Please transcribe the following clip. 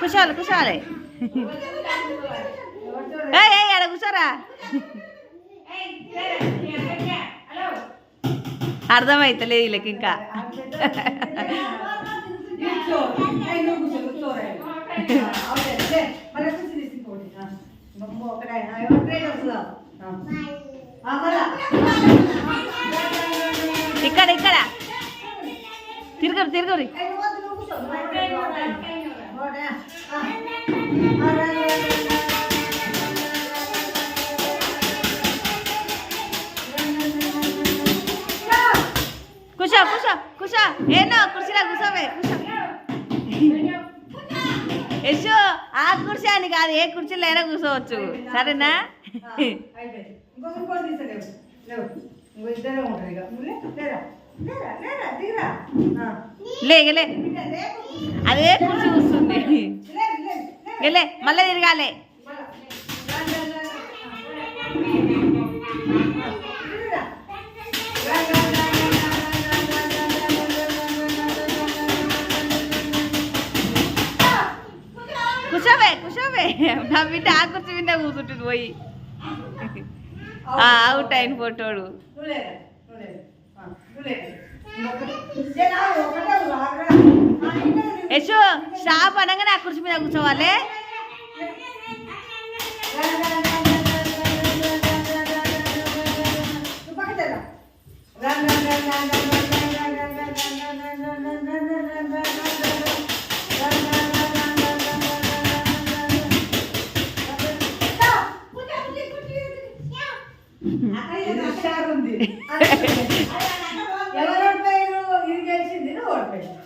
కూర్చోవాలి కూర్చోవాలి ఆడ కూర్చోరా అర్థమైతలేదు వీళ్ళకి ఇంకా ఇక్కడ ఇక్కడ తిరగరు తిరగరు కూర్చో కూర్చో కూర్చో ఏనో కుర్చీలో కూర్చోవే కూర్చో యశు ఆ కుర్చీ అని కాదు ఏ కుర్చీలో అయినా కూర్చోవచ్చు సరేనా లేగలే అదే కుర్చీ కూర్చుంది గెలే మళ్ళీ తిరగాలి కూర్చోవే కూర్చోవే నా బిడ్డ ఆ కుర్చీ విన్నా కూర్చుంటుంది పోయి అవుట్ అయిన ఫోటోడు యశు షాప్ అనగానే ఆ కుర్చీ మీద కూర్చోవాలి ఎవరు ఇది గెలిచింది నువ్వు ఓడిపోయింది